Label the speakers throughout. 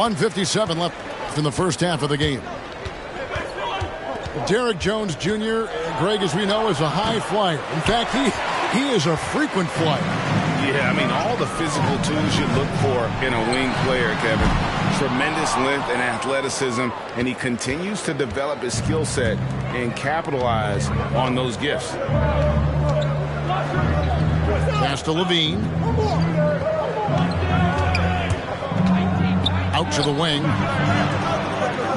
Speaker 1: 1:57 left in the first half of the game. Derrick Jones Jr., Greg, as we know, is a high flyer. In fact, he is a frequent flyer.
Speaker 2: Yeah, I mean, all the physical tools you look for in a wing player, Kevin. Tremendous length and athleticism, and he continues to develop his skill set and capitalize on those gifts.
Speaker 1: Pass to Levine. Out to the wing.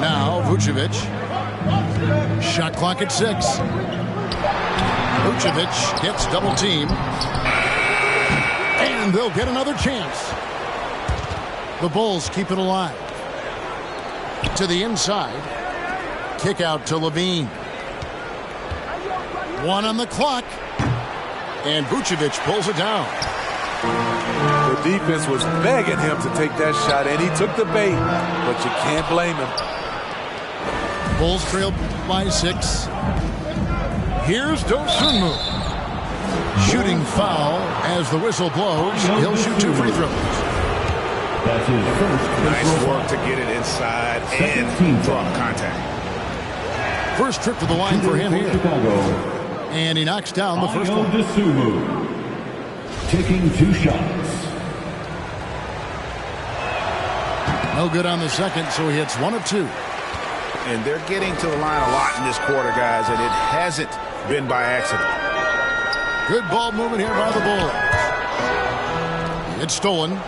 Speaker 1: Now Vucevic. Shot clock at 6. Vucevic gets double teamed. And they'll get another chance. The Bulls keep it alive. To the inside. Kick out to Levine. 1 on the clock. And Vucevic pulls it down.
Speaker 3: The defense was begging him to take that shot, and he took the bait, but you can't blame him.
Speaker 1: Bulls trail by 6. Here's Dosunmu. Shooting foul as the whistle blows. He'll shoot 2 free throws.
Speaker 4: That's his first
Speaker 2: Nice work to get it inside and draw contact.
Speaker 1: First trip to the line for him here.
Speaker 4: Chicago.
Speaker 1: And he knocks down the first one.
Speaker 4: Dosunmu. Taking 2 shots.
Speaker 1: No good on the second, so he hits 1 of 2.
Speaker 2: And they're getting to the line a lot in this quarter, guys, and it hasn't been by accident.
Speaker 1: Good ball movement here by the Bulls. It's stolen.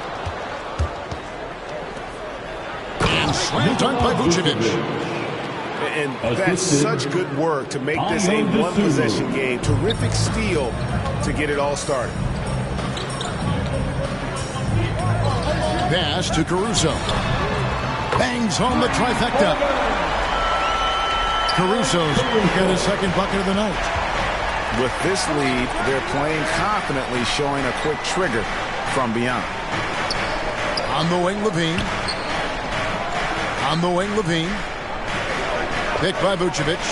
Speaker 1: And slam dunk by Vucevic.
Speaker 2: And that's such good work to make this a one-possession game. Terrific steal to get it all started.
Speaker 1: Pass to Caruso. Bangs home the trifecta. Caruso's got his second bucket of the night.
Speaker 2: With this lead, they're playing confidently, showing a quick trigger from beyond.
Speaker 1: On the wing, Levine. On the wing, Levine. Picked by Vucevic.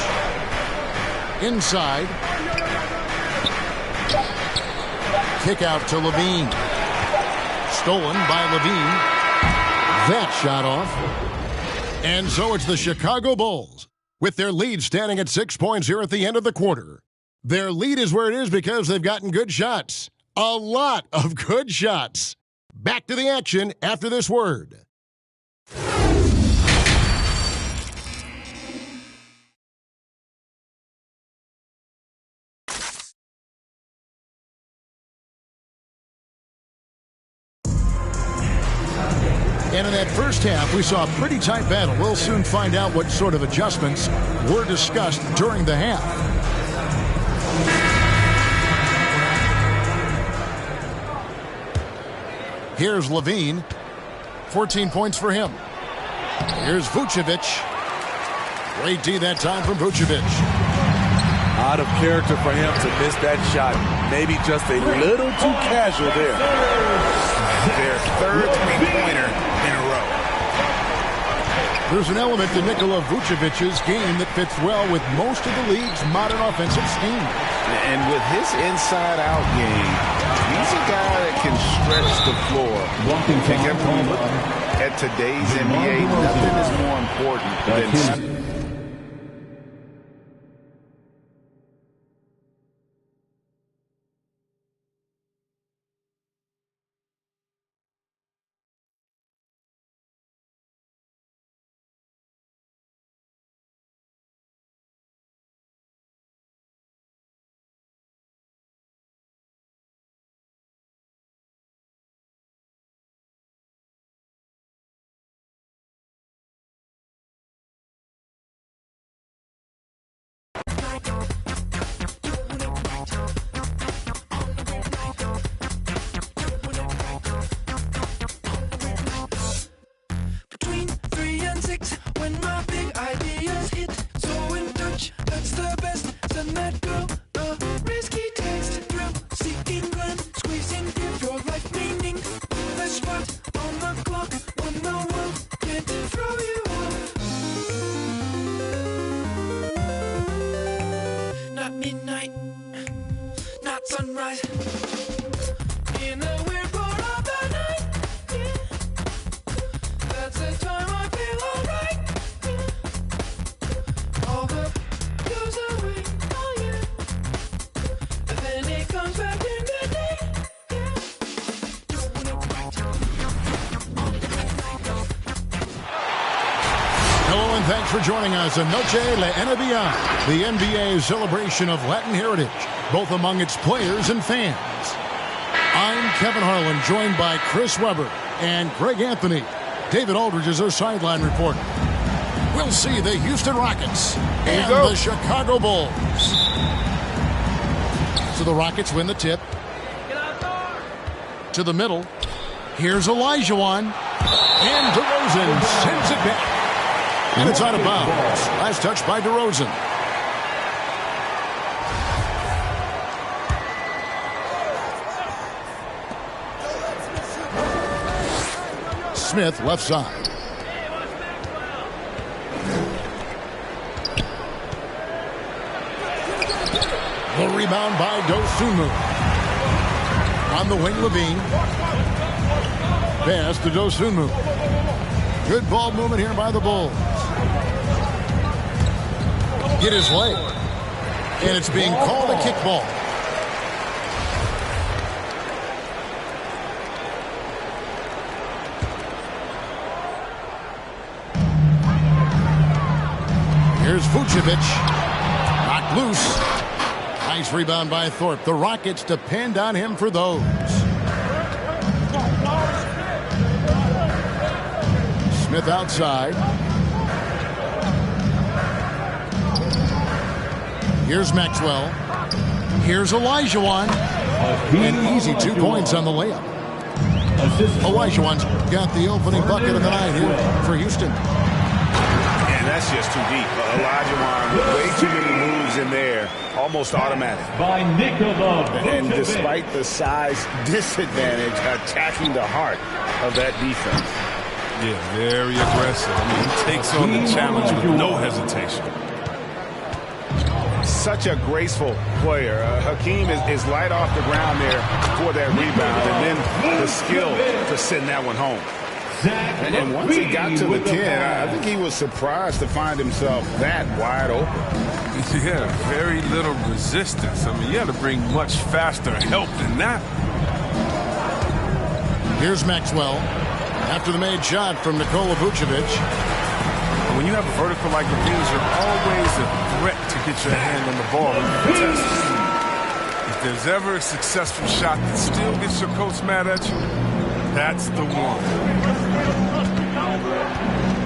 Speaker 1: Inside. Kick out to Levine. Stolen by Levine. That shot off. And so it's the Chicago Bulls with their lead standing at 6 points here at the end of the quarter. Their lead is where it is because they've gotten good shots. A lot of good shots. Back to the action after this word. And in that first half, we saw a pretty tight battle. We'll soon find out what sort of adjustments were discussed during the half. Here's Levine. 14 points for him. Here's Vucevic. Great D that time from Vucevic.
Speaker 3: Out of character for him to miss that shot. Maybe just a little too casual there.
Speaker 2: Their third three-pointer in a row.
Speaker 1: There's an element to Nikola Vucevic's game that fits well with most of the league's modern offensive scheme.
Speaker 2: And with his inside-out game, he's a guy that can stretch the floor. And Kevin, when you look at today's NBA, nothing is more important than...
Speaker 5: Between 3 and 6, when my big ideas hit, so in touch, that's the best. Send that girl a risky text, thrill seeking glance, squeezing give your life meaning. The spot on the clock when the world can't throw you off. Not midnight, not sunrise. In a weird part of the night, yeah. That's the time.
Speaker 1: for joining us on Noche La NBA, the NBA's celebration of Latin heritage, both among its players and fans. I'm Kevin Harlan, joined by Chris Webber and Greg Anthony. David Aldridge is our sideline reporter. We'll see the Houston Rockets and the Chicago Bulls. So the Rockets win the tip. To the middle. Here's Olajuwon. And DeRozan sends it back. And it's out of bounds. Last touch by DeRozan. Smith left side. The rebound by Dosunmu. On the wing, Levine. Pass to Dosunmu. Good ball movement here by the Bulls. Get his leg. And it's being called a kickball. Here's Vucevic. Knocked loose. Nice rebound by Thorpe. The Rockets depend on him for those. Smith outside. Here's Maxwell. Here's Olajuwon. An easy 2 points on the layup. Olajuwon's got the opening bucket of the night here for Houston.
Speaker 2: And that's just too deep. Olajuwon with way too many moves in there. Almost automatic.
Speaker 4: By Nikola
Speaker 2: And
Speaker 4: Vucevic.
Speaker 2: despite the size disadvantage, attacking the heart of that defense.
Speaker 3: Yeah, very aggressive. I mean, he takes on the challenge with no hesitation.
Speaker 2: Such a graceful player. Hakeem is light off the ground there for that rebound, and then the skill to send that one home. And once he got to the 10, I think he was surprised to find himself that wide open.
Speaker 3: Yeah, very little resistance. I mean, you had to bring much faster help than that.
Speaker 1: Here's Maxwell. After the made shot from Nikola Vucevic.
Speaker 3: When you have a vertical like Levine's, you're always a threat to get your hand on the ball when you contest. If there's ever a successful shot that still gets your coach mad at you, that's the one.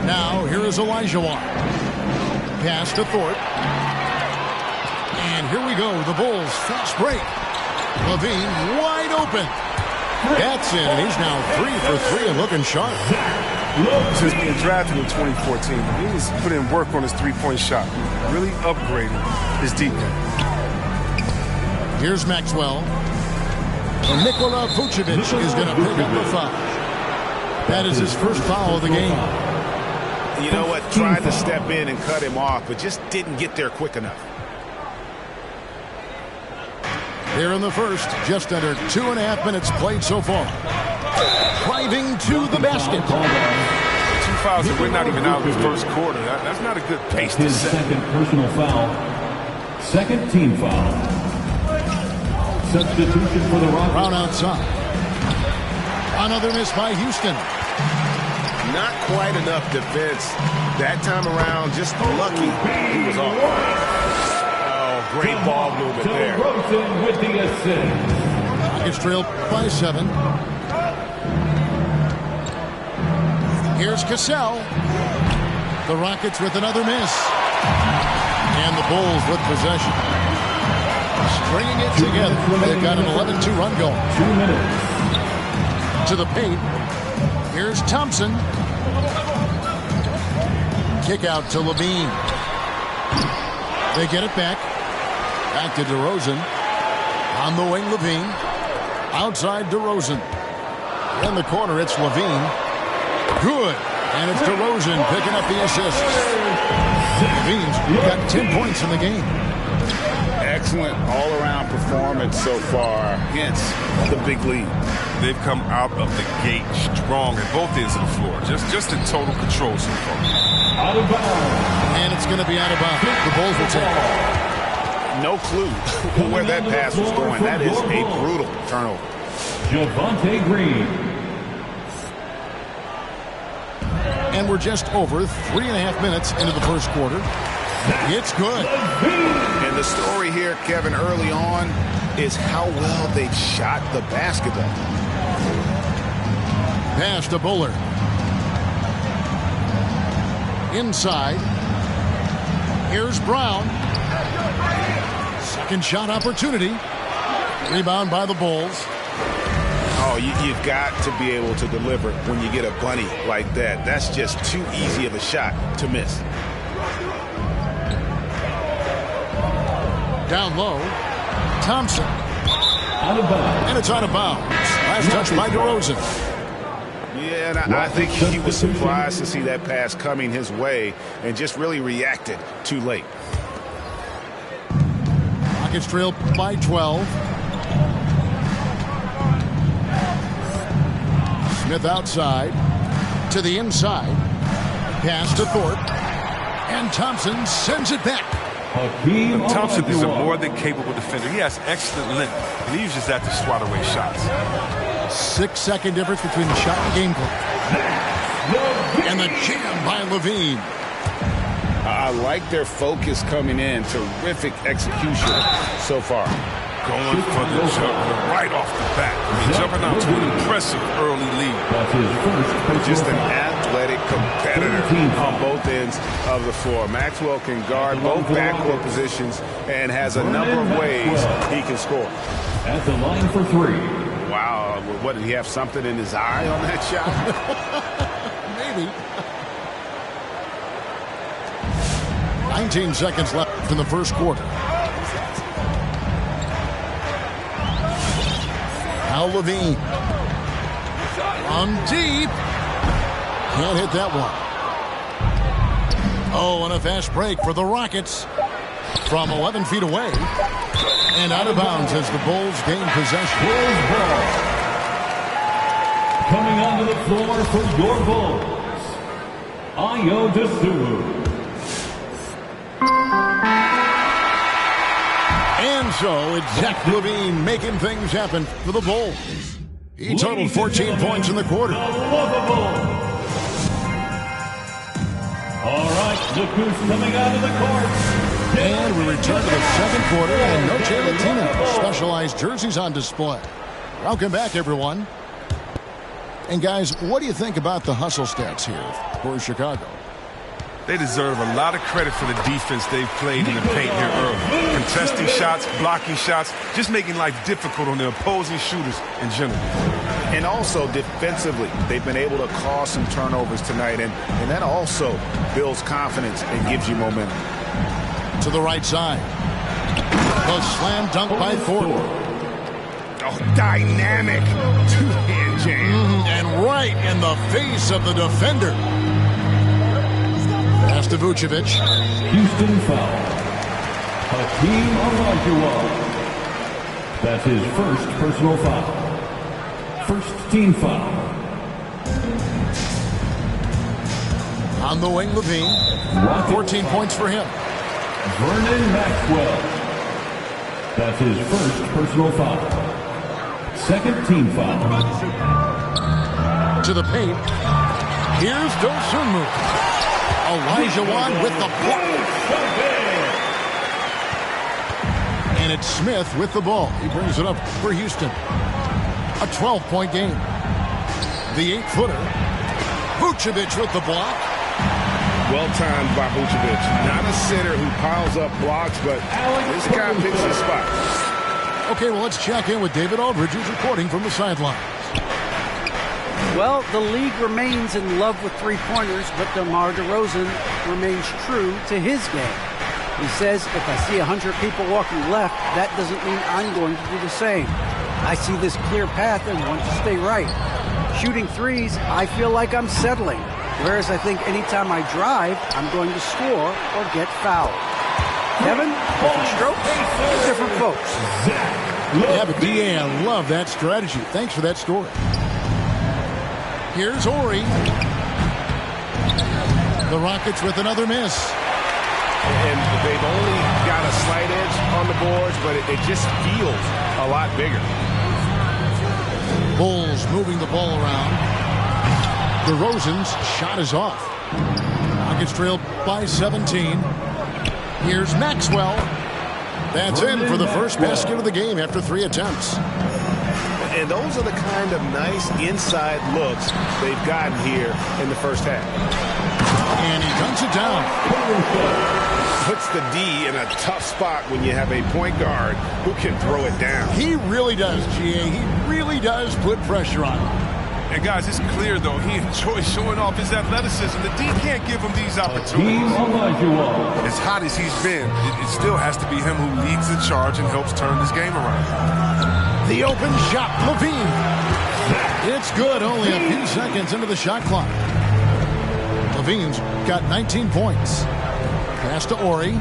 Speaker 1: Now, here is Olajuwon. Pass to Thorpe. And here we go. The Bulls fast break. Levine wide open. That's it. And he's now 3 for 3 and looking sharp.
Speaker 3: Since being drafted in 2014, he's put in work on his three-point shot. Really upgraded his defense.
Speaker 1: Here's Maxwell. And Nikola Vucevic is going to pick up the foul. That is his first foul of the game.
Speaker 2: You know what? Tried to step in and cut him off, but just didn't get there quick enough.
Speaker 1: Here in the first, just under 2.5 minutes played so far. Driving to the basket.
Speaker 3: 2 fouls and we're not even out of the first quarter. That's not a good pace to
Speaker 4: His
Speaker 3: set.
Speaker 4: second personal foul. Second team foul. Substitution for the Rockets.
Speaker 1: Brown outside. Another miss by Houston.
Speaker 2: Not quite enough defense that time around. Just lucky he was off. Oh, great ball movement there.
Speaker 4: DeRozan with the assist.
Speaker 1: Rockets trail by 7. Here's Cassell. The Rockets with another miss. And the Bulls with possession. Stringing it together. They've got an 11-2 run going.
Speaker 4: 2 minutes.
Speaker 1: To the paint. Here's Thompson. Kick out to Levine. They get it back. Back to DeRozan. On the wing, Levine. Outside DeRozan. In the corner, it's Levine. Good. And it's DeRozan picking up the assist. Levine's got 10 points in the game.
Speaker 2: Excellent all-around performance so far against the big lead.
Speaker 3: They've come out of the gate strong at both ends of the floor. Just in total control so far.
Speaker 4: Out of bounds.
Speaker 1: And it's going to be out of bounds. The Bulls will take it.
Speaker 2: No clue where that pass was going. That is a brutal turnover.
Speaker 4: Javonte Green.
Speaker 1: And we're just over 3.5 minutes into the first quarter. It's good.
Speaker 2: And the story here, Kevin, early on is how well they shot the basketball.
Speaker 1: Pass to Bullard. Inside. Here's Brown. Second shot opportunity. Rebound by the Bulls.
Speaker 2: Oh, you've got to be able to deliver when you get a bunny like that. That's just too easy of a shot to miss.
Speaker 1: Down low. Thompson.
Speaker 4: Out of bounds.
Speaker 1: And it's out of bounds. Last touch by DeRozan.
Speaker 2: Yeah, and I think he was surprised to see that pass coming his way and just really reacted too late.
Speaker 1: Rockets trail by 12. Smith outside. To the inside. Pass to Thorpe. And Thompson sends it back.
Speaker 4: Hakeem
Speaker 3: Thompson is a
Speaker 4: Olajuwon.
Speaker 3: more than capable defender. He has excellent length, and he uses that to swat away shots.
Speaker 1: 6-second difference between the shot and game clock. And the jam by Levine.
Speaker 2: I like their focus coming in. Terrific execution so far.
Speaker 3: Going for the jumper right off the bat. Jumping out to an impressive early lead.
Speaker 4: That's his first personal
Speaker 2: Just an
Speaker 4: foul.
Speaker 2: athletic competitor on both ends of the floor. Maxwell can guard both backcourt positions and has a number of ways he can score.
Speaker 4: At the line for three.
Speaker 2: Wow, what, did he have something in his eye on that shot?
Speaker 1: Maybe. 19 seconds left in the first quarter. Now Levine. On deep. Can't hit that one. Oh, and a fast break for the Rockets. From 11 feet away. And out of bounds as the Bulls gain possession.
Speaker 4: Bulls ball. Coming onto the floor for your Bulls, Ayo Dosunmu.
Speaker 1: And so it's Zach Levine making things happen for the Bulls. He totaled 14 points in the quarter.
Speaker 4: Unlovable. All right, look who's coming out of the court.
Speaker 1: And we return to the second quarter, and Noche Latino specialized jerseys on display. Welcome back, everyone. And guys, what do you think about the hustle stats here for Chicago?
Speaker 3: They deserve a lot of credit for the defense they've played in the paint here early. Contesting shots, blocking shots, just making life difficult on the opposing shooters in general.
Speaker 2: And also defensively, they've been able to cause some turnovers tonight, and that also builds confidence and gives you momentum.
Speaker 1: To the right side. The slam dunk by Thornton.
Speaker 2: Oh, dynamic two-hand jam.
Speaker 1: And right in the face of the defender. Pass to Vucevic.
Speaker 4: Houston foul. Hakeem Olajuwon. That's his first personal foul. First team foul.
Speaker 1: On the wing, Levine. 14 points for him.
Speaker 4: Vernon Maxwell. That's his first personal foul. Second team foul.
Speaker 1: To the paint. Here's Dosunmu. Olajuwon with the block. And it's Smith with the ball. He brings it up for Houston. A 12-point game. The 8-footer. Vucevic with the block.
Speaker 2: Well timed by Vucevic. Not a sitter who piles up blocks, but this guy picks his spot.
Speaker 1: Okay, well, let's check in with David Aldridge, who's reporting from the sidelines.
Speaker 6: Well, the league remains in love with three-pointers, but DeMar DeRozan remains true to his game. He says, if I see 100 people walking left, that doesn't mean I'm going to do the same. I see this clear path and want to stay right. Shooting threes, I feel like I'm settling. Whereas I think anytime I drive, I'm going to score or get fouled. Kevin, different strokes, different folks.
Speaker 1: Yeah, but DA, I love that strategy. Thanks for that story. Here's Horry. The Rockets with another miss.
Speaker 2: And they've only got a slight edge on the boards, but it just feels a lot bigger.
Speaker 1: Bulls moving the ball around. DeRozan's shot is off. Rockets trailed by 17. Here's Maxwell. That's in for the first basket of the game after 3 attempts.
Speaker 2: And those are the kind of nice inside looks they've gotten here in the first half.
Speaker 1: And he dunks it down.
Speaker 2: Puts the D in a tough spot when you have a point guard who can throw it down.
Speaker 1: He really does, GA. He really does put pressure on him.
Speaker 3: And guys, it's clear, though, he enjoys showing off his athleticism. The D can't give him these opportunities. As hot as he's been, it still has to be him who leads the charge and helps turn this game around.
Speaker 1: The open shot, LaVine. It's good, only a few seconds into the shot clock. LaVine's got 19 points. Pass to Ori. And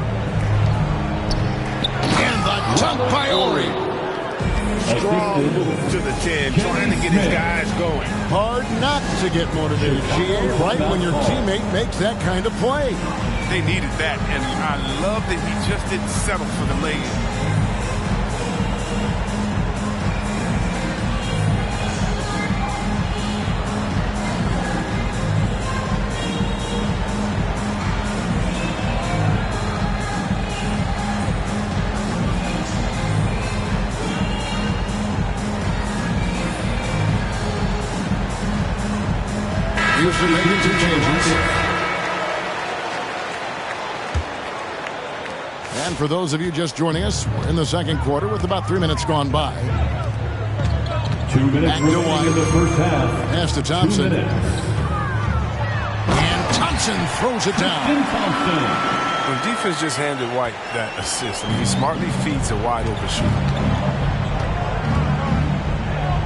Speaker 1: the dunk by Ori.
Speaker 2: Strong move to the 10, trying to get his guys going.
Speaker 1: Hard not to get motivated, GA, right when your teammate makes that kind of play.
Speaker 3: They needed that, and I love that he just didn't settle for the lay-in.
Speaker 1: Here's the making some changes. And for those of you just joining us, we're in the second quarter with about 3 minutes gone by.
Speaker 4: 2 minutes
Speaker 1: Back to
Speaker 4: remaining in the first half.
Speaker 1: Pass to Thompson.
Speaker 4: 2 minutes.
Speaker 1: And Thompson throws it down.
Speaker 4: Thompson.
Speaker 3: When defense just handed White that assist, he smartly feeds a wide-open shooter.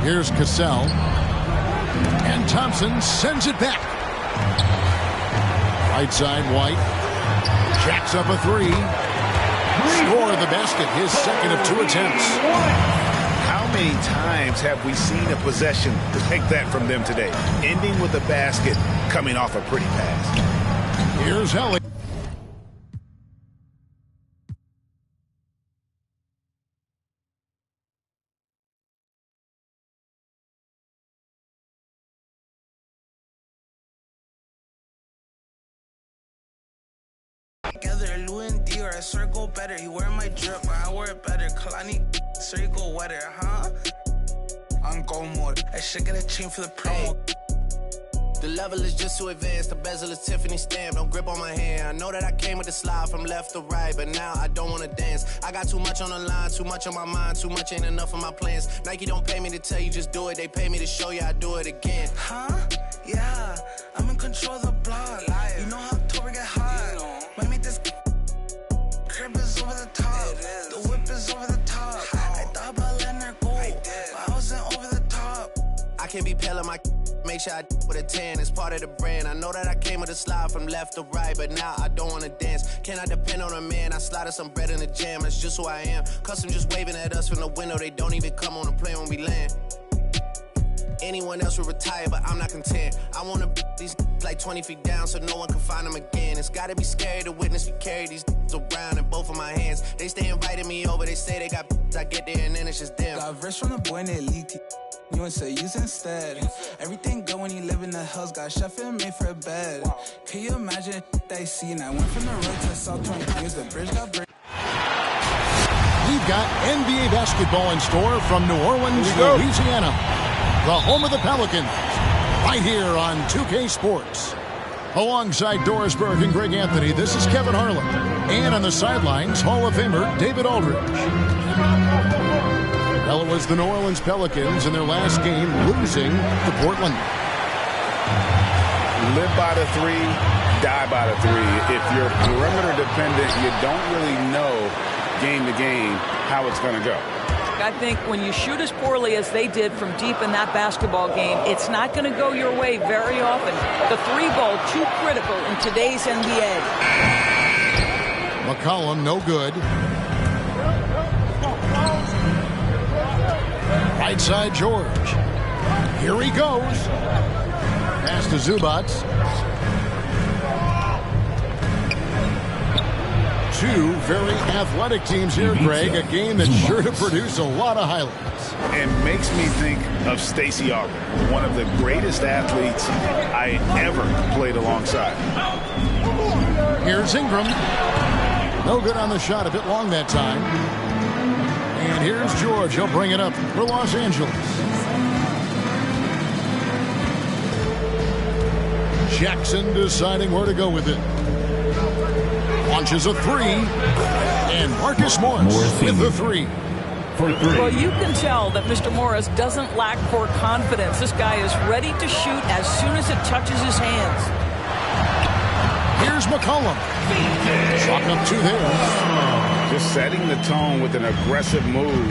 Speaker 1: Here's Cassell. And Thompson sends it back. Right side, White. Jacks up a 3. Score the basket, his second of 2 attempts.
Speaker 2: How many times have we seen a possession like that from them today? Ending with a basket, coming off a pretty pass.
Speaker 1: Here's Helly.
Speaker 7: Together, Louis and Dior, I swear go better. He wear my drip, but I wear it better. Kalani, sure you go wetter, huh? On go mode. I should get a chain for the promo.
Speaker 8: The level is just too advanced. The bezel is Tiffany stamped. Don't grip on my hand. I know that I came with the slide from left to right, but now I don't want to dance. I got too much on the line, too much on my mind, too much ain't enough of my plans. Nike don't pay me to tell you just do it. They pay me to show you I do it again.
Speaker 7: Huh? Yeah, I'm in control of the block. You know how October get hot. Might make this crib is over the top. The whip is over the top. I thought about letting her go, but I wasn't over the top.
Speaker 8: I can't be pale in my make sure I with a 10. It's part of the brand. I know that I came with a slide from left to right, but now I don't want to dance. Can I depend on a man? I slotted some bread in the jam. That's just who I am. Custom just waving at us from the window. They don't even come on the plane when we land. Anyone else would retire, but I'm not content. I want to these like 20 feet down so no one can find them again. It's gotta be scary to witness me carry these around in both of my hands. They stay inviting me over, they say they got I get there and then it's just them.
Speaker 7: Got verse from the boy named Elite. You and say use instead. Everything good when you live in the hills. Got chef and made for a bed. Can you imagine they see? And I went from the road to South 20 years. The bridge got break.
Speaker 1: We've got NBA basketball in store from New Orleans, Louisiana, the home of the Pelicans, right here on 2K Sports. Alongside Doris Burke and Greg Anthony, this is Kevin Harlan. And on the sidelines, Hall of Famer David Aldridge. Well, it was the New Orleans Pelicans in their last game losing to Portland.
Speaker 2: Live by the 3, die by the 3. If you're perimeter dependent, you don't really know game to game how it's going to go.
Speaker 9: I think when you shoot as poorly as they did from deep in that basketball game, it's not going to go your way very often. The 3 ball, too critical in today's NBA.
Speaker 1: McCollum, no good. Right side, George. Here he goes. Pass to Zubac. two very athletic teams here, Greg. A game that's sure to produce a lot of highlights.
Speaker 2: And makes me think of Stacey Augmon, one of the greatest athletes I ever played alongside.
Speaker 1: Here's Ingram. No good on the shot, a bit long that time. And here's George. He'll bring it up for Los Angeles. Jackson deciding where to go with it. Launches a three. And Marcus Morris with the three.
Speaker 9: Well, you can tell that Mr. Morris doesn't lack for confidence. This guy is ready to shoot as soon as it touches his hands.
Speaker 1: Here's McCollum. Chalk up two there.
Speaker 2: Just setting the tone with an aggressive move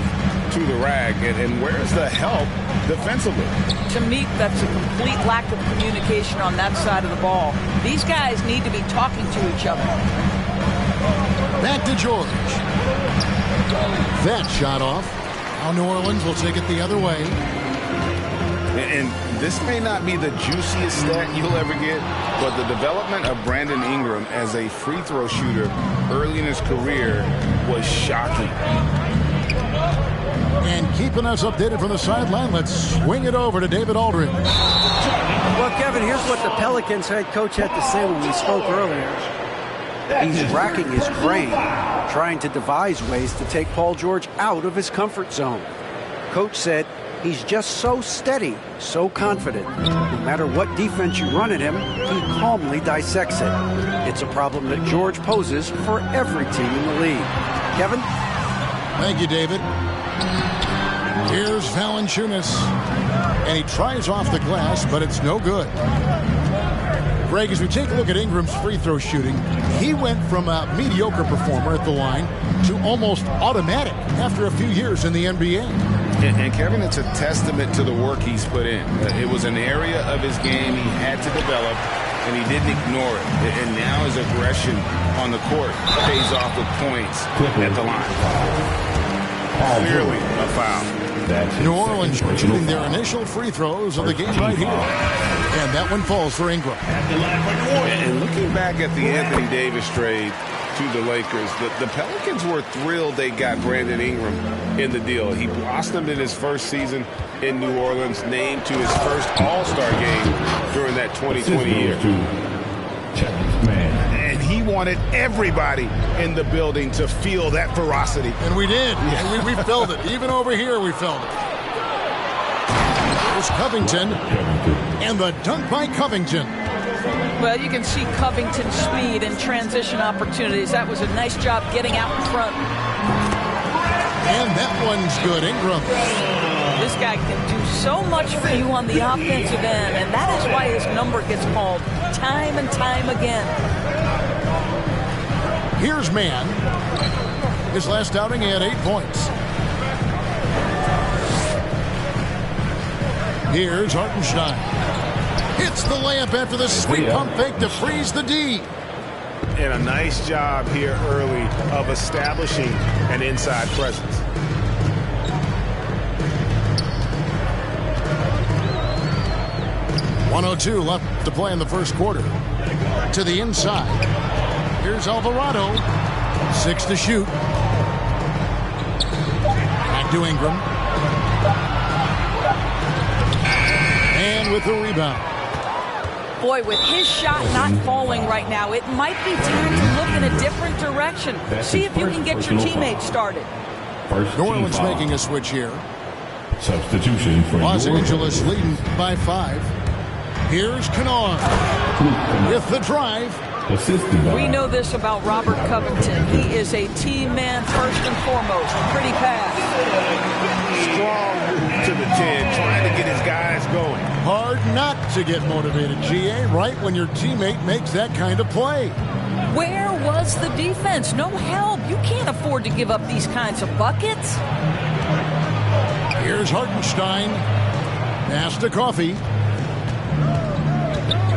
Speaker 2: to the rack. And where's the help defensively?
Speaker 9: To me, that's a complete lack of communication on that side of the ball. These guys need to be talking to each other.
Speaker 1: Back to George. That shot off. Now New Orleans will take it the other way.
Speaker 2: And this may not be the juiciest stat you'll ever get, but the development of Brandon Ingram as a free throw shooter early in his career was shocking.
Speaker 1: And keeping us updated from the sideline, let's swing it over to David Aldridge.
Speaker 6: Well, Kevin, here's what the Pelicans head coach had to say when we spoke earlier. He's racking his brain, trying to devise ways to take Paul George out of his comfort zone. Coach said he's just so steady, so confident. No matter what defense you run at him, he calmly dissects it. It's a problem that George poses for every team in the league. Kevin?
Speaker 1: Thank you, David. Here's Valanciunas. And he tries off the glass, but it's no good. Greg, as we take a look at Ingram's free throw shooting, he went from a mediocre performer at the line to almost automatic after a few years in the NBA.
Speaker 2: And Kevin, it's a testament to the work he's put in. It was an area of his game he had to develop, and he didn't ignore it. And now his aggression on the court pays off with points at the line. Clearly a foul.
Speaker 1: New Orleans shooting their initial free throws of the game right here. And that one falls for Ingram.
Speaker 2: And looking back at the Anthony Davis trade to the Lakers, the Pelicans were thrilled they got Brandon Ingram in the deal. He blossomed in his first season in New Orleans, named to his first All-Star game during that 2020 year. And he wanted everybody in the building to feel that ferocity.
Speaker 1: And we did. Yeah. And we felt it. Even over here, we felt it. There's Covington. And the dunk by Covington.
Speaker 9: Well, you can see Covington's speed and transition opportunities. That was a nice job getting out in front.
Speaker 1: And that one's good. Ingram.
Speaker 9: This guy can do so much for you on the offensive end, and that is why his number gets called time and time again.
Speaker 1: Here's Mann. His last outing, he had 8 points. Here's Hartenstein. Hits the layup after the sweet pump fake to freeze the D.
Speaker 2: And a nice job here early of establishing an inside presence.
Speaker 1: .102 left to play in the first quarter. To the inside. Here's Alvarado. 6 to shoot. Back to Ingram. And with the rebound.
Speaker 9: Boy, with his shot not falling right now, it might be time to look in a different direction. See if you can get your teammates started.
Speaker 1: New Orleans making a switch here.
Speaker 4: Substitution for
Speaker 1: Los Angeles leading by 5. Here's Kennard with the drive.
Speaker 9: We know this about Robert Covington. He is a team man first and foremost. Pretty pass.
Speaker 2: Strong move to the 10, trying to get his guys going.
Speaker 1: Hard not to get motivated, GA, right when your teammate makes that kind of play.
Speaker 9: Where was the defense? No help. You can't afford to give up these kinds of buckets.
Speaker 1: Here's Hartenstein. Pass to Coffey.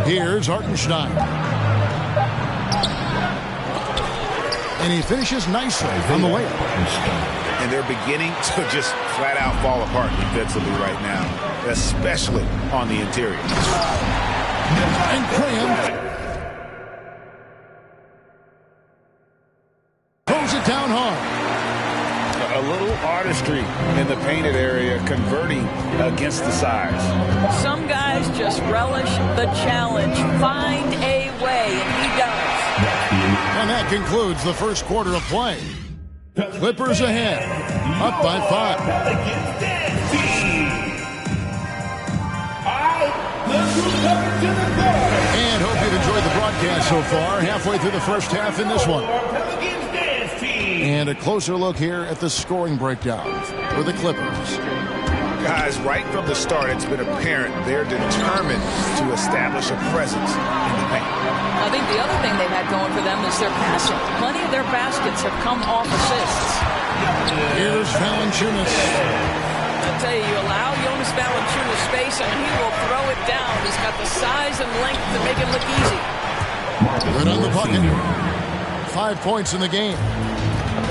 Speaker 1: Here's Hartenstein. And he finishes nicely on the layup.
Speaker 2: And they're beginning to just flat out fall apart defensively right now, especially on the interior.
Speaker 1: And Graham. hard.
Speaker 2: A little artistry in the painted area, converting against the size.
Speaker 9: Some guys just relish the challenge. Find a way, and he does.
Speaker 1: And that concludes the first quarter of play. Clippers ahead, up by 5. And hope you've enjoyed the broadcast so far. Halfway through the first half in this one. And a closer look here at the scoring breakdown for the Clippers.
Speaker 2: Guys, right from the start, it's been apparent they're determined to establish a presence in the paint.
Speaker 9: I think the other thing they've had going for them is their passing. Plenty of their baskets have come off assists.
Speaker 1: Here's Valanciunas.
Speaker 9: I tell you, you allow Jonas Valanciunas space and he will throw it down. He's got the size and length to make it look easy.
Speaker 1: Good on the bucket. 5 points in the game.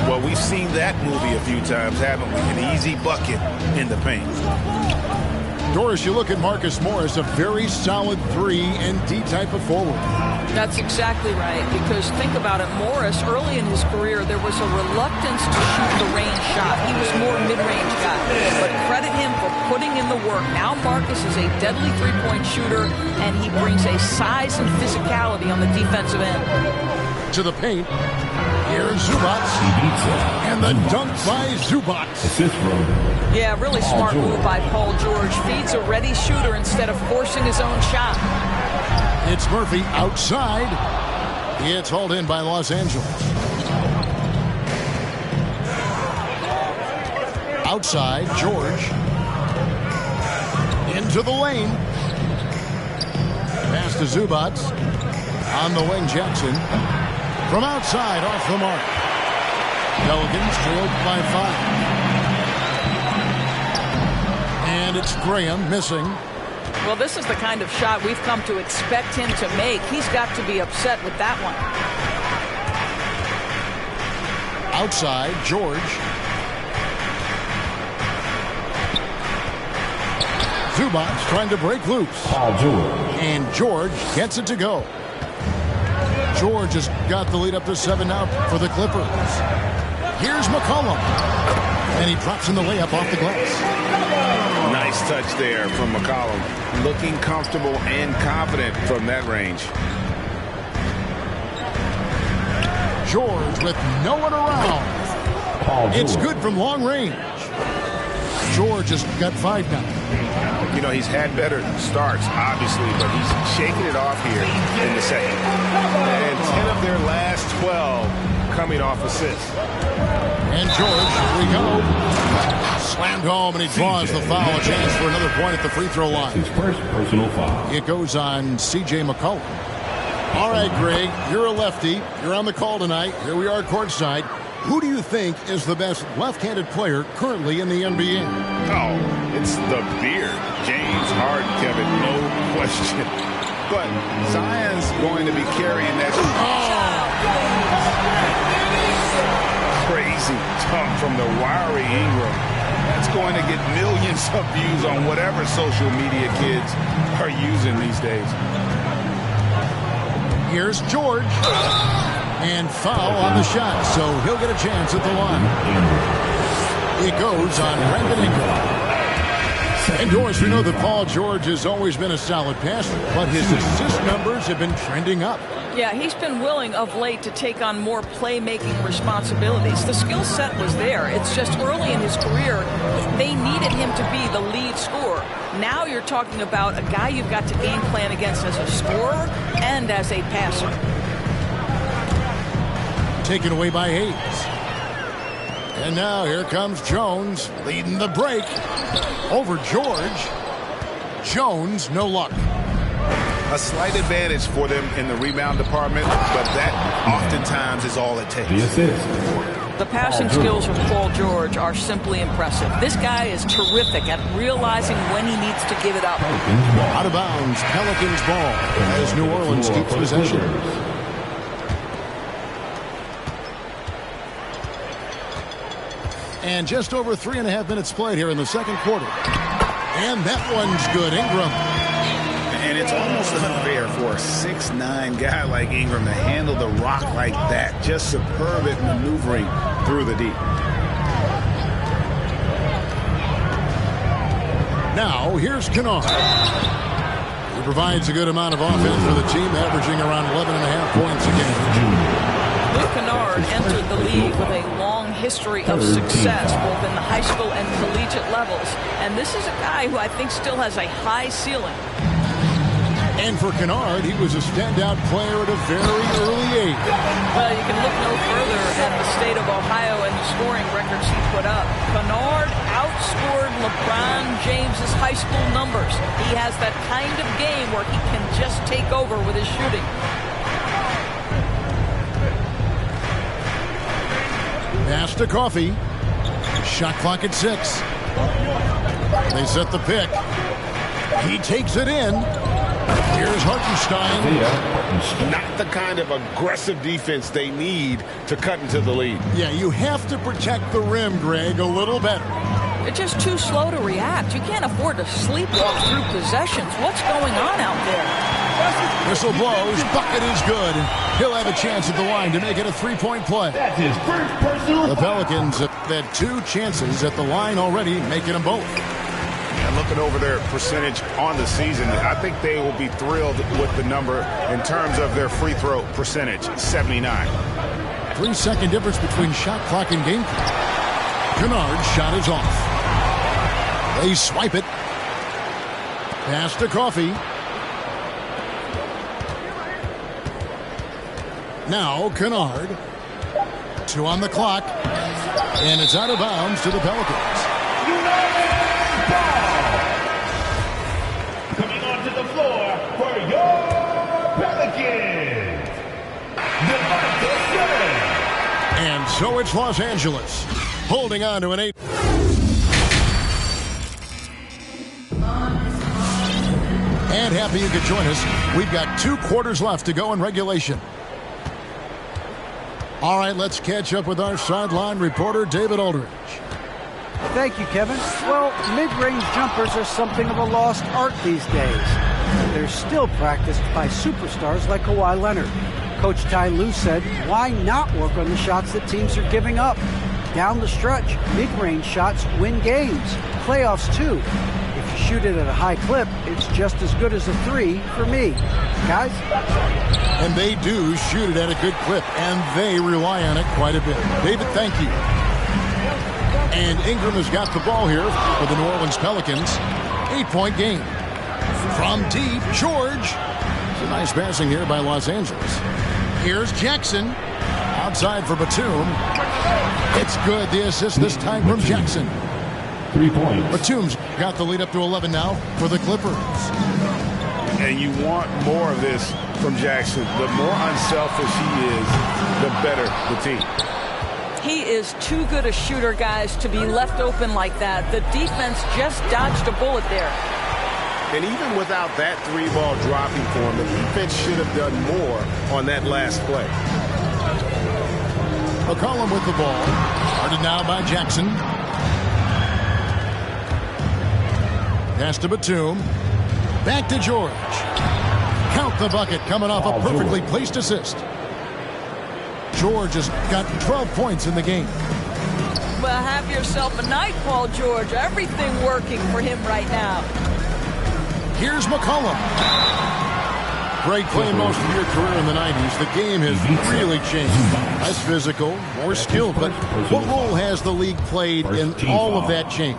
Speaker 2: Well, we've seen that movie a few times, haven't we? An easy bucket in the paint.
Speaker 1: Doris, you look at Marcus Morris, a very solid 3-and-D type of forward.
Speaker 9: That's exactly right, because think about it. Morris, early in his career, there was a reluctance to shoot the range shot. He was more mid-range guy. But credit him for putting in the work. Now Marcus is a deadly three-point shooter, and he brings a size and physicality on the defensive end.
Speaker 1: To the paint. Here's Zubac. And the dunk by Zubac.
Speaker 9: Yeah, really smart move by Paul George. Feeds a ready shooter instead of forcing his own shot.
Speaker 1: It's Murphy outside. It's hauled in by Los Angeles. Outside, George. Into the lane. Pass to Zubac. On the wing, Jackson. From outside, off the mark. Pelicans trailed by 5. And it's Graham missing.
Speaker 9: Well, this is the kind of shot we've come to expect him to make. He's got to be upset with that one.
Speaker 1: Outside, George. Zubac trying to break loose. And George gets it to go. George has got the lead up to 7 now for the Clippers. Here's McCollum. And he drops in the layup off the glass.
Speaker 2: Nice touch there from McCollum. Looking comfortable and confident from that range.
Speaker 1: George with no one around. It's good from long range. George has got 5 now.
Speaker 2: You know, he's had better starts, obviously, but he's shaking it off here in the second. And 10 of their last 12 coming off assists.
Speaker 1: And George, here we go. Slammed home, and he draws the foul. A chance for another point at the free throw line.
Speaker 4: His first personal foul.
Speaker 1: It goes on C.J. McCollum. All right, Greg, you're a lefty. You're on the call tonight. Here we are courtside. Who do you think is the best left-handed player currently in the NBA?
Speaker 2: Oh, it's the beard. James Harden, Kevin, no question. But Zion's going to be carrying that crazy dunk from the wiry Ingram. That's going to get millions of views on whatever social media kids are using these days.
Speaker 1: Here's George. And foul on the shot, so he'll get a chance at the line. It goes on Brandon Ingram. And Doris, we know that Paul George has always been a solid passer, but his assist numbers have been trending up.
Speaker 9: Yeah, he's been willing of late to take on more playmaking responsibilities. The skill set was there. It's just early in his career, they needed him to be the lead scorer. Now you're talking about a guy you've got to game plan against as a scorer and as a passer.
Speaker 1: Taken away by Hayes. And now here comes Jones leading the break over George. Jones, no luck.
Speaker 2: A slight advantage for them in the rebound department, but that oftentimes is all it takes.
Speaker 9: The passing skills of Paul George are simply impressive. This guy is terrific at realizing when he needs to give it up.
Speaker 1: Out of bounds, Pelicans ball as New Orleans keeps possession. And just over 3.5 minutes played here in the second quarter. And that one's good. Ingram.
Speaker 2: And it's almost unfair for a 6'9" guy like Ingram to handle the rock like that. Just superb at maneuvering through the deep.
Speaker 1: Now, here's Kennard. He provides a good amount of offense for the team, averaging around 11.5 points a game.
Speaker 9: Luke Kennard entered the league with a long history of success, both in the high school and collegiate levels. And this is a guy who I think still has a high ceiling.
Speaker 1: And for Kennard, he was a standout player at a very early age.
Speaker 9: Well, you can look no further at the state of Ohio and the scoring records he put up. Kennard outscored LeBron James's high school numbers. He has that kind of game where he can just take over with his shooting.
Speaker 1: Pass to Coffey. Shot clock at 6. They set the pick. He takes it in. Here's Hartenstein.
Speaker 2: Not the kind of aggressive defense they need to cut into the lead.
Speaker 1: Yeah, you have to protect the rim, Greg, a little better.
Speaker 9: They're just too slow to react. You can't afford to sleepwalk through possessions. What's going on out there?
Speaker 1: Whistle blows. Bucket is good. He'll have a chance at the line to make it a three-point play.
Speaker 4: That's his first personal.
Speaker 1: The Pelicans have had 2 chances at the line already, making them both.
Speaker 2: Yeah, looking over their percentage on the season, I think they will be thrilled with the number in terms of their free throw percentage, 79.
Speaker 1: 3-second difference between shot clock and game clock. Kennard's shot is off. They swipe it. Pass to Coffey. Now Kennard. 2 on the clock. And it's out of bounds to the Pelicans.
Speaker 4: Coming onto the floor for your Pelicans,
Speaker 1: And so it's Los Angeles, holding on to an 8. And happy you could join us. We've got 2 quarters left to go in regulation. All right, let's catch up with our sideline reporter, David Aldridge.
Speaker 6: Thank you, Kevin. Well, mid-range jumpers are something of a lost art these days. They're still practiced by superstars like Kawhi Leonard. Coach Ty Lue said, why not work on the shots that teams are giving up? Down the stretch, mid-range shots win games. Playoffs, too. If you shoot it at a high clip, it's just as good as a 3 for me. Guys?
Speaker 1: And they do shoot it at a good clip, and they rely on it quite a bit. David, thank you. And Ingram has got the ball here for the New Orleans Pelicans. 8-point game. From deep, George. It's a nice passing here by Los Angeles. Here's Jackson. Outside for Batum. It's good. The assist this time from Jackson.
Speaker 4: 3 points.
Speaker 1: Batum's got the lead up to 11 now for the Clippers.
Speaker 2: And you want more of this from Jackson. The more unselfish he is, the better the team.
Speaker 9: He is too good a shooter, guys, to be left open like that. The defense just dodged a bullet there.
Speaker 2: And even without that 3-ball dropping for him, the defense should have done more on that last play.
Speaker 1: McCollum with the ball. Guarded now by Jackson. Pass to Batum. Back to George. Count the bucket coming off a perfectly placed assist. George has got 12 points in the game.
Speaker 9: Well, have yourself a night, Paul George. Everything working for him right now.
Speaker 1: Here's McCollum. Greg, playing most of your career in the 90s, the game has really changed. Less physical, more skilled, but what role has the league played in all of that change?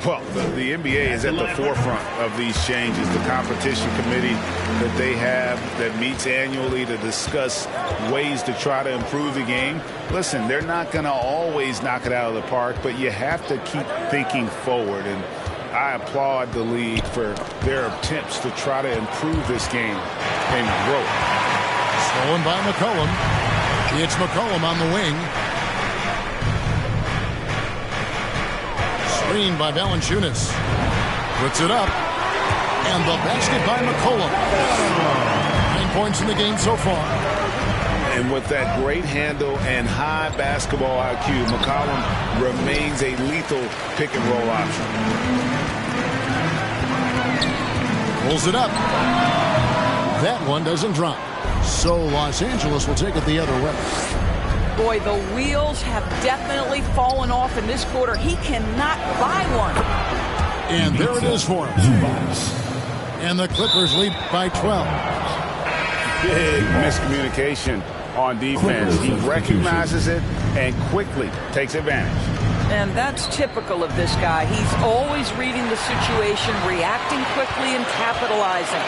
Speaker 2: Well, the NBA is at the forefront of these changes. The competition committee that they have that meets annually to discuss ways to try to improve the game. Listen, they're not going to always knock it out of the park, but you have to keep thinking forward. And I applaud the league for their attempts to try to improve this game and grow.
Speaker 1: Stolen by McCollum. It's McCollum on the wing. Screen by Valanciunas. Puts it up. And the basket by McCollum. 9 points in the game so far.
Speaker 2: And with that great handle and high basketball IQ, McCollum remains a lethal pick and roll option.
Speaker 1: Pulls it up. That one doesn't drop. So Los Angeles will take it the other way.
Speaker 9: Boy, the wheels have definitely fallen off in this quarter. He cannot buy one.
Speaker 1: And there it is for him. And the Clippers lead by 12.
Speaker 2: Big miscommunication on defense. He recognizes it and quickly takes advantage.
Speaker 9: And that's typical of this guy. He's always reading the situation, reacting quickly, and capitalizing.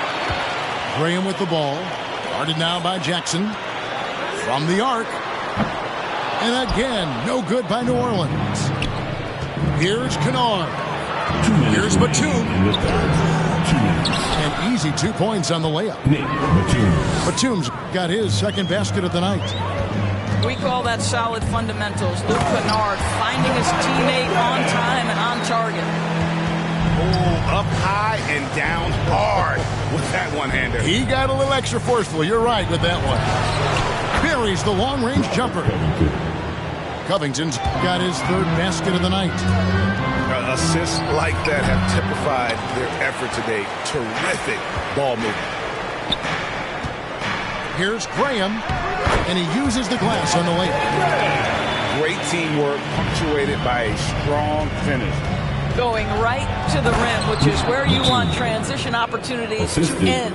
Speaker 1: Graham with the ball. Guarded now by Jackson. From the arc. And again, no good by New Orleans. Here's Kennard. Here's Batum. An easy 2 points on the layup. Batum's got his second basket of the night.
Speaker 9: We call that solid fundamentals. Luke Kennard finding his teammate on time and on target.
Speaker 2: Oh, up high and down hard with that one-hander.
Speaker 1: He got a little extra forceful. You're right with that one. Buries the long-range jumper. Covington's got his third basket of the night.
Speaker 2: Assists like that have typified their effort today. Terrific ball movement.
Speaker 1: Here's Graham, and he uses the glass on the layup.
Speaker 2: Great teamwork punctuated by a strong finish.
Speaker 9: Going right to the rim, which is where you want transition opportunities to end.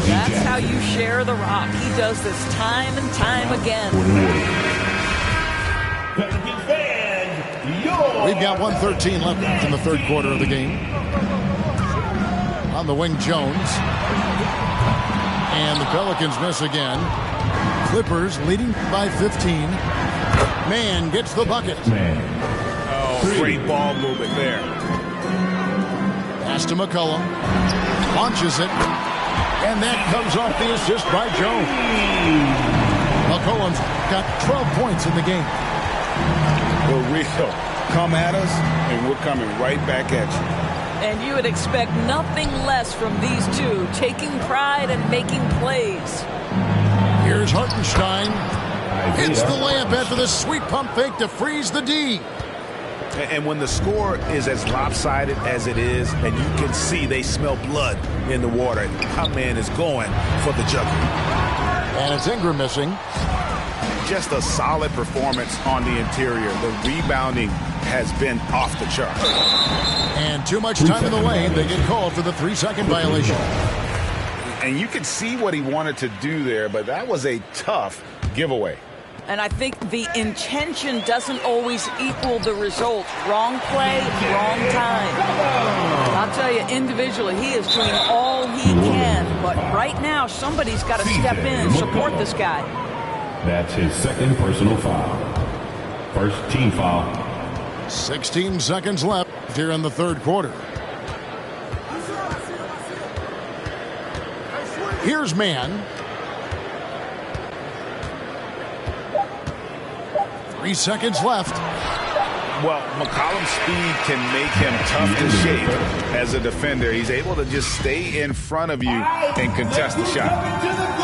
Speaker 9: That's how you share the rock. He does this time and time again.
Speaker 1: We've got 1:13 left in the third quarter of the game. On the wing, Jones. And the Pelicans miss again. Clippers leading by 15. Man gets the bucket.
Speaker 2: Oh, great ball movement there.
Speaker 1: Pass to McCollum. Launches it. And that comes off the assist by Jones. McCollum's got 12 points in the game.
Speaker 2: Well, Rico, come at us, and we're coming right back at you.
Speaker 9: And you would expect nothing less from these two, taking pride and making plays.
Speaker 1: Here's Hartenstein. Hits the layup after the sweet pump fake to freeze the D.
Speaker 2: And when the score is as lopsided as it is, and you can see they smell blood in the water, our man is going for the jugular.
Speaker 1: And it's Ingram missing.
Speaker 2: Just a solid performance on the interior. The rebounding has been off the chart.
Speaker 1: And too much time in the lane. They get called for the 3-second violation.
Speaker 2: And you can see what he wanted to do there, but that was a tough giveaway.
Speaker 9: And I think the intention doesn't always equal the result. Wrong play, wrong time. I'll tell you, individually, he is doing all he can. But right now, somebody's got to step in and support this guy.
Speaker 4: That's his second personal foul. First team foul.
Speaker 1: 16 seconds left here in the third quarter. Here's Man. 3 seconds left.
Speaker 2: Well, McCollum's speed can make him tough to shape as a defender. He's able to just stay in front of you and contest the shot.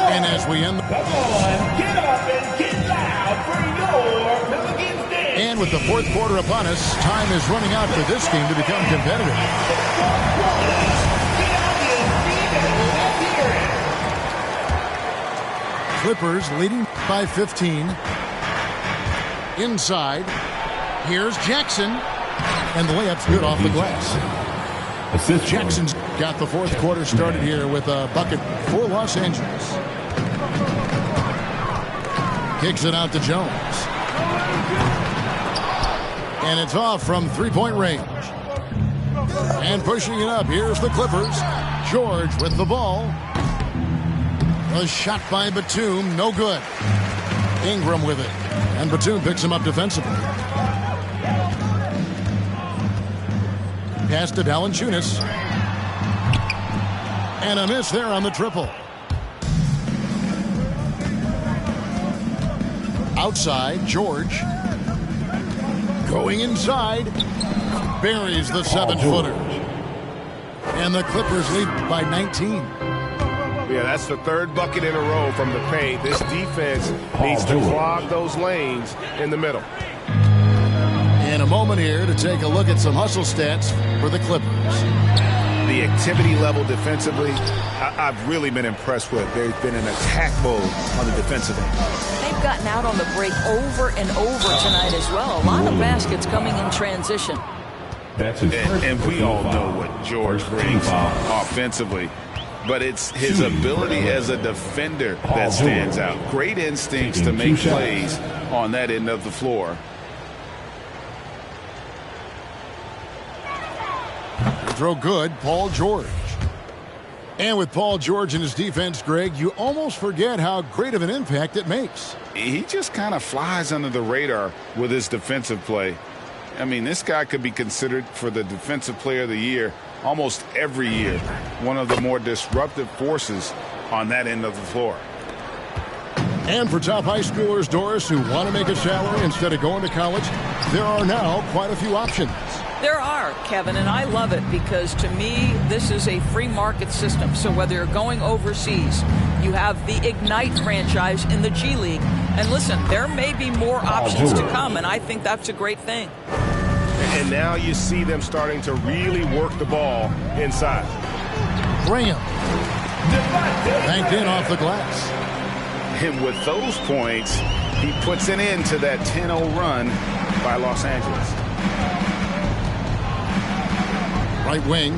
Speaker 1: And as we end,
Speaker 4: Come on, get up and get loud for your Pelicans Day.
Speaker 1: And with the fourth quarter upon us, time is running out for this game to become competitive. Clippers leading by 15. Inside, here's Jackson, and the layup's good off the glass. Jackson's got the fourth quarter started here with a bucket for Los Angeles. Kicks it out to Jones. And it's off from three-point range. And pushing it up, here's the Clippers. George with the ball. A shot by Batum, no good. Ingram with it. And Batum picks him up defensively. Pass to Valanciunas. And a miss there on the triple. Outside, George. Going inside. Buries the 7-footer. And the Clippers lead by 19.
Speaker 2: Yeah, that's the third bucket in a row from the paint. This defense needs to clog those lanes in the middle.
Speaker 1: In a moment here to take a look at some hustle stats for the Clippers.
Speaker 2: the activity level defensively, I've really been impressed with. They've been in attack mode on the defensive end.
Speaker 9: They've gotten out on the break over and over tonight as well. A lot of baskets coming in transition.
Speaker 4: That's his first
Speaker 2: And we all know what George brings offensively. But it's his ability as a defender that stands out. Great instincts to make plays on that end of the floor.
Speaker 1: Throw good, Paul George. And with Paul George and his defense, Greg, you almost forget how great of an impact it makes.
Speaker 2: He just kind of flies under the radar with his defensive play. I mean, this guy could be considered for the Defensive Player of the Year almost every year. One of the more disruptive forces on that end of the floor.
Speaker 1: And for top high schoolers, Doris, who want to make a salary instead of going to college, there are now quite a few options.
Speaker 9: There are, Kevin, and I love it because to me, this is a free market system. So whether you're going overseas, you have the Ignite franchise in the G League. And listen, there may be more options to come, and I think that's a great thing.
Speaker 10: And now you see them starting to really work the ball inside.
Speaker 1: Graham. Banked in off the glass.
Speaker 2: And with those points, he puts an end to that 10-0 run by Los Angeles.
Speaker 1: Right wing.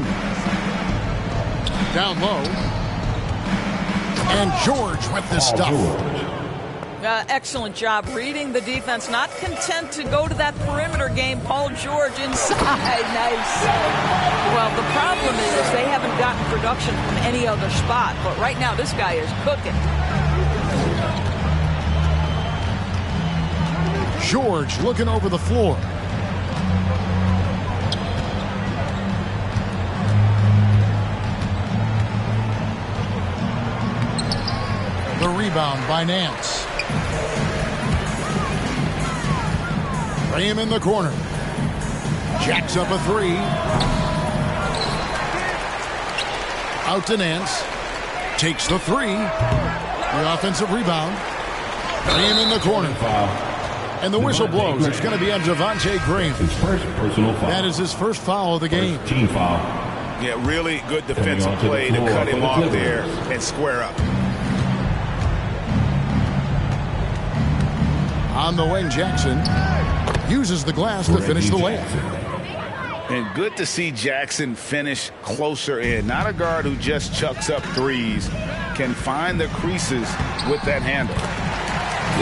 Speaker 1: Down low. And George with the stuff.
Speaker 9: Excellent job reading the defense. Not content to go to that perimeter game. Paul George inside. Nice. Well, the problem is they haven't gotten production from any other spot. But right now, this guy is cooking.
Speaker 1: George looking over the floor. The rebound by Nance. Graham in the corner. Jacks up a three. Out to Nance. Takes the three. The offensive rebound. Graham in the corner. And the whistle blows. It's going to be on Devontae Graham.
Speaker 4: His first personal foul.
Speaker 1: That is his first foul of the game.
Speaker 4: Team foul.
Speaker 2: Yeah, really good defensive play to cut him off there and square up.
Speaker 1: On the wing, Jackson uses the glass to finish the layup.
Speaker 2: And good to see Jackson finish closer in. Not a guard who just chucks up threes. Can find the creases with that handle.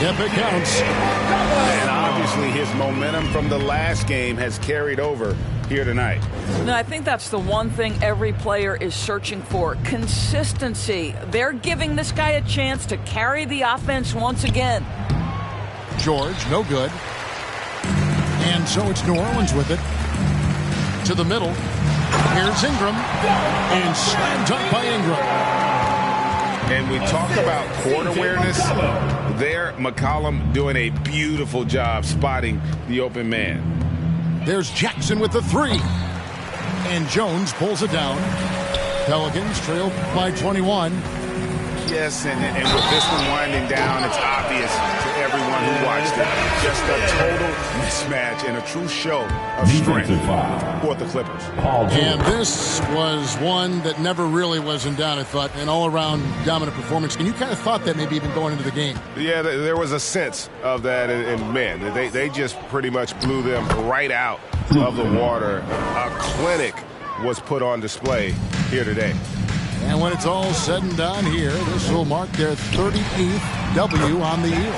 Speaker 1: Yep, it counts.
Speaker 2: And obviously his momentum from the last game has carried over here tonight.
Speaker 9: And I think that's the one thing every player is searching for. Consistency. They're giving this guy a chance to carry the offense once again.
Speaker 1: George, no good. And so it's New Orleans with it. To the middle. Here's Ingram. And slam dunk by Ingram.
Speaker 2: And we talk about court awareness. There, McCollum doing a beautiful job spotting the open man.
Speaker 1: There's Jackson with the three. And Jones pulls it down. Pelicans trail by 21.
Speaker 2: Yes, and with this one winding down, it's obvious to everyone who watched it. Just a total mismatch and a true show of strength for the Clippers.
Speaker 1: And this was one that never really was in doubt, I thought. An all-around dominant performance. And you kind of thought that maybe even going into the game.
Speaker 10: Yeah, there was a sense of that. And man, they just pretty much blew them right out of the water. A clinic was put on display here today.
Speaker 1: And when it's all said and done here, this will mark their 38th W on the year.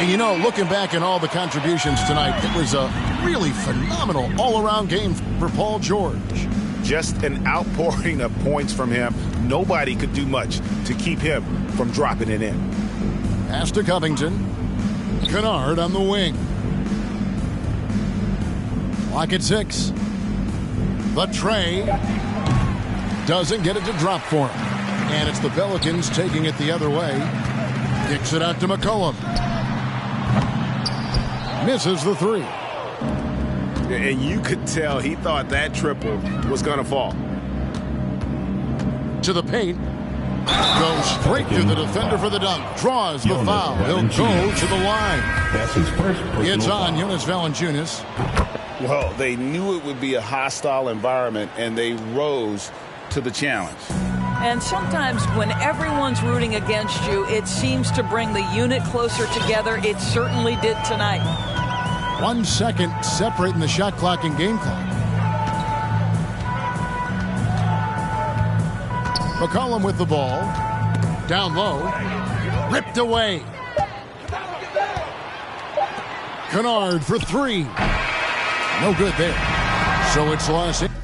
Speaker 1: And you know, looking back at all the contributions tonight, it was a really phenomenal all-around game for Paul George.
Speaker 10: Just an outpouring of points from him. Nobody could do much to keep him from dropping it in.
Speaker 1: Pass to Covington. Kennard on the wing. Clock at 6. The tray. Doesn't get it to drop for him. And it's the Pelicans taking it the other way. Kicks it out to McCollum. Misses the three.
Speaker 10: And you could tell he thought that triple was going to fall.
Speaker 1: To the paint. Goes straight through the defender for the dunk. Draws the foul. He'll go to the line.
Speaker 4: That's his first
Speaker 1: It's on Jonas Valanciunas.
Speaker 2: Well, they knew it would be a hostile environment, and they rose to the challenge.
Speaker 9: And sometimes when everyone's rooting against you, it seems to bring the unit closer together. It certainly did tonight.
Speaker 1: 1 second separating the shot clock and game clock. McCollum with the ball. Down low. Ripped away. Kennard for three. No good there. So it's lost.